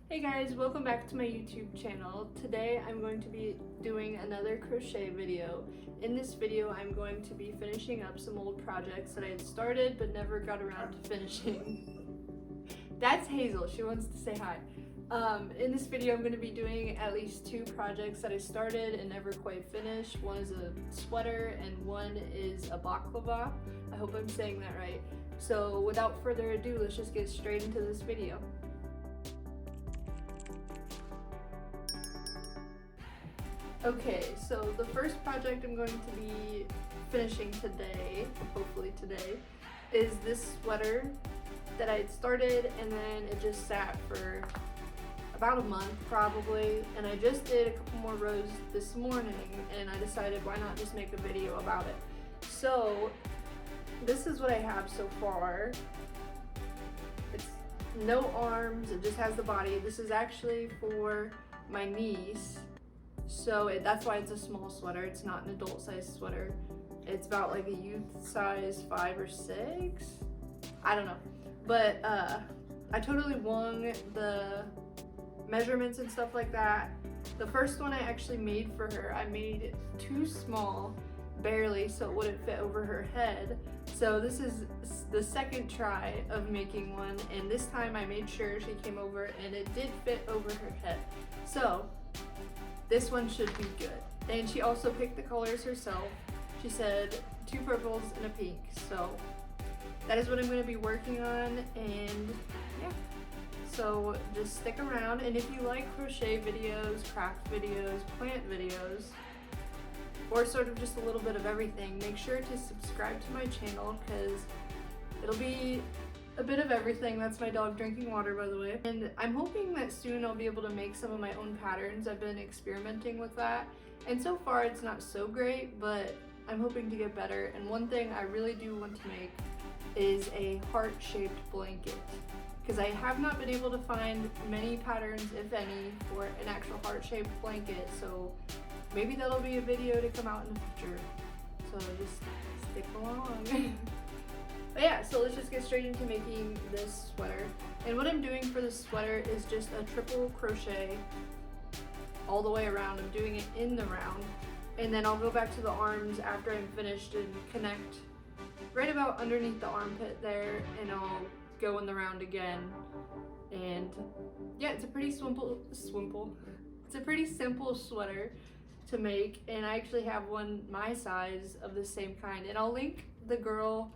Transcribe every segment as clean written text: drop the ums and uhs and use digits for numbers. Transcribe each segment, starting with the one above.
Hey guys, welcome back to my YouTube channel. Today I'm going to be doing another crochet video. In this video I'm going to be finishing up some old projects that I had started but never got around to finishing. That's Hazel, she wants to say hi. In this video I'm going to be doing at least two projects that I started and never quite finished. One is a sweater and one is a baklava. I hope I'm saying that right. So without further ado, let's just get straight into this video. Okay, so the first project I'm going to be finishing today, hopefully today, is this sweater that I had started and then it just sat for about a month probably, and I just did a couple more rows this morning and I decided why not just make a video about it. So this is what I have so far. It's no arms, it just has the body. This is actually for my niece. So that's why it's a small sweater. It's not an adult size sweater. It's about like a youth size 5 or 6. I don't know. But I totally wung the measurements and stuff like that. The first one I actually made for her, I made it too small, barely, so it wouldn't fit over her head. So this is the second try of making one, and this time I made sure she came over and it did fit over her head. So this one should be good. And she also picked the colors herself. She said 2 purples and a pink. So that is what I'm going to be working on, and yeah. So just stick around, and if you like crochet videos, craft videos, plant videos, or sort of just a little bit of everything, make sure to subscribe to my channel because it'll be a bit of everything. That's my dog drinking water, by the way. And I'm hoping that soon I'll be able to make some of my own patterns. I've been experimenting with that, and so far it's not so great, but I'm hoping to get better. And one thing I really do want to make is a heart-shaped blanket, because I have not been able to find many patterns, if any, for an actual heart-shaped blanket. So maybe that'll be a video to come out in the future. So just stick along. But yeah, so let's just get straight into making this sweater. And what I'm doing for this sweater is just a triple crochet all the way around. I'm doing it in the round. And then I'll go back to the arms after I'm finished and connect right about underneath the armpit there, and I'll go in the round again. And yeah, it's a pretty it's a pretty simple sweater to make, and I actually have one my size of the same kind. And I'll link the girl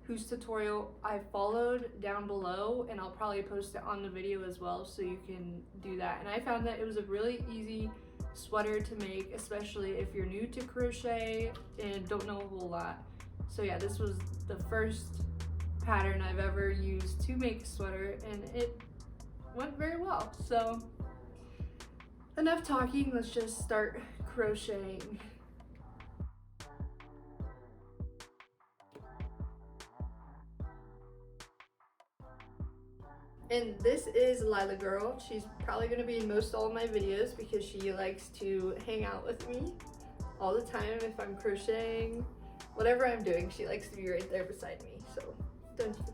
whose tutorial I followed down below, and I'll probably post it on the video as well so you can do that. And I found that it was a really easy sweater to make, especially if you're new to crochet and don't know a whole lot. So yeah, this was the first pattern I've ever used to make a sweater, and it went very well. So enough talking, let's just start crocheting. And this is Lila Girl. She's probably going to be in most all of my videos because she likes to hang out with me all the time if I'm crocheting. Whatever I'm doing, she likes to be right there beside me. So, don't you?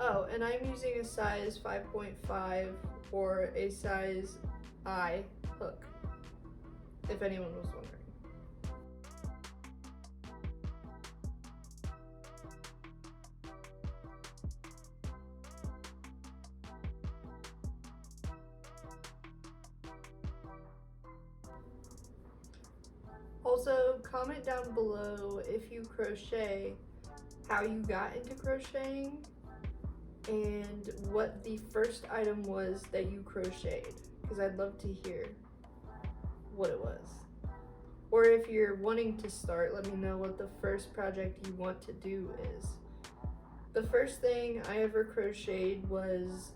Oh, and I'm using a size 5.5 or a size I hook, if anyone was wondering. Also, comment down below if you crochet, how you got into crocheting, and what the first item was that you crocheted, because I'd love to hear what it was. Or if you're wanting to start, let me know what the first project you want to do is. The first thing I ever crocheted was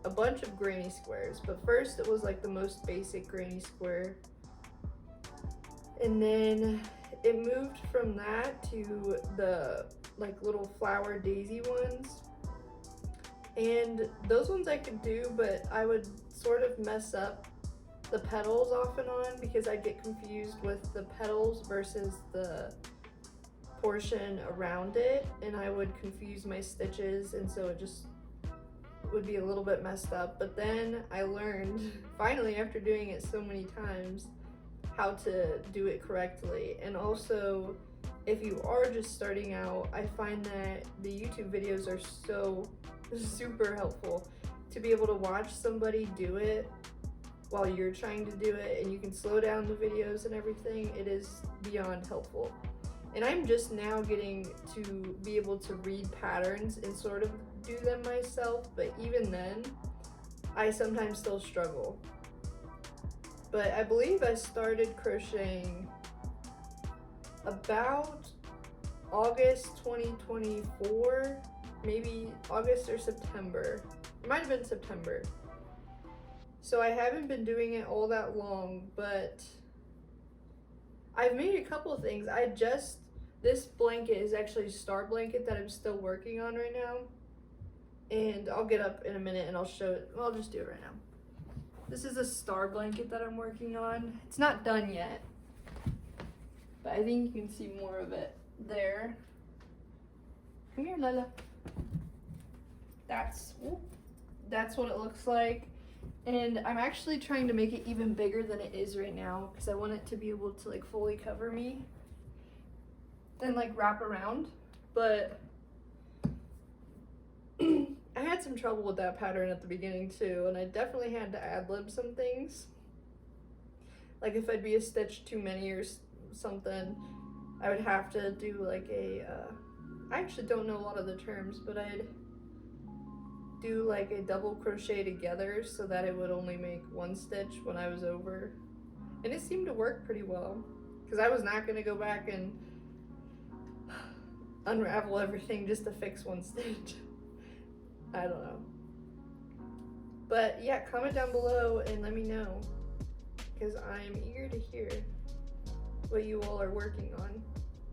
a bunch of granny squares, but first it was like the most basic granny square, and then it moved from that to the like little flower daisy ones. And those ones I could do, but I would sort of mess up the petals off and on because I get confused with the petals versus the portion around it, and I would confuse my stitches, and so it just would be a little bit messed up. But then I learned finally, after doing it so many times, how to do it correctly. And also, if you are just starting out, I find that the YouTube videos are so super helpful to be able to watch somebody do it while you're trying to do it, and you can slow down the videos and everything. It is beyond helpful. And I'm just now getting to be able to read patterns and sort of do them myself, but even then, I sometimes still struggle. But I believe I started crocheting about August 2024, maybe August or September. It might have been September. So I haven't been doing it all that long, but I've made a couple of things. This blanket is actually a star blanket that I'm still working on right now. And I'll get up in a minute and I'll show it. Well, I'll just do it right now. This is a star blanket that I'm working on. It's not done yet, but I think you can see more of it there. Come here, Lila. That's what it looks like. And I'm actually trying to make it even bigger than it is right now because I want it to be able to like fully cover me and like wrap around. But I had some trouble with that pattern at the beginning too, and I definitely had to ad-lib some things. Like if I'd be a stitch too many or something, I would have to do like I actually don't know a lot of the terms, but I'd do like a double crochet together so that it would only make one stitch when I was over. And it seemed to work pretty well because I was not going to go back and unravel everything just to fix one stitch. I don't know. But yeah, comment down below and let me know because I'm eager to hear what you all are working on,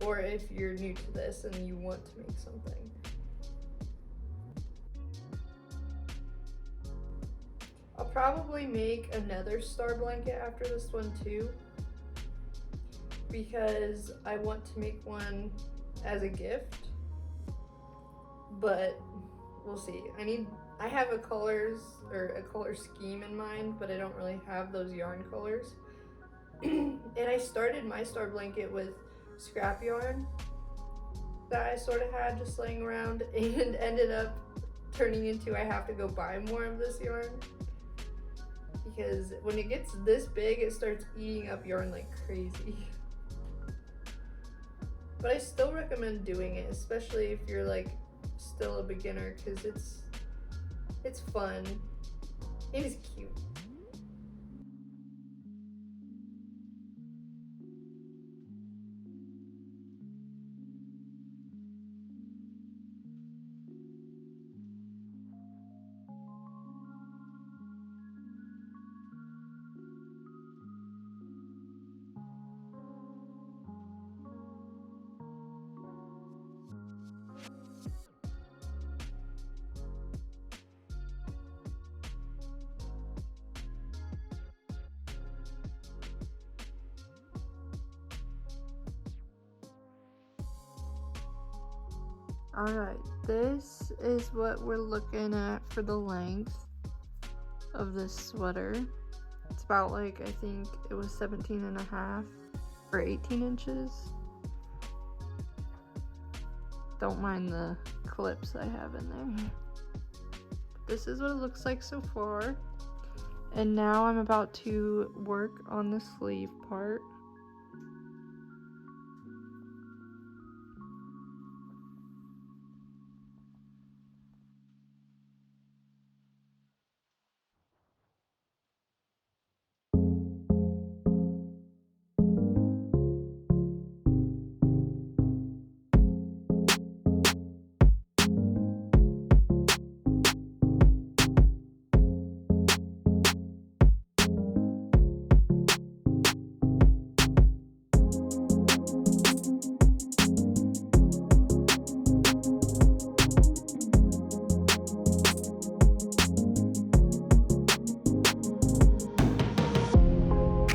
or if you're new to this and you want to make something. I'll probably make another star blanket after this one too, because I want to make one as a gift, but we'll see. I have a color scheme in mind, but I don't really have those yarn colors. And I started my star blanket with scrap yarn that I sort of had just laying around, and ended up turning into I have to go buy more of this yarn because when it gets this big, it starts eating up yarn like crazy. But I still recommend doing it, especially if you're like still a beginner, because it's fun. It is cute. Alright, this is what we're looking at for the length of this sweater. It's about like, I think it was 17.5 or 18 inches. Don't mind the clips I have in there. This is what it looks like so far. And now I'm about to work on the sleeve part.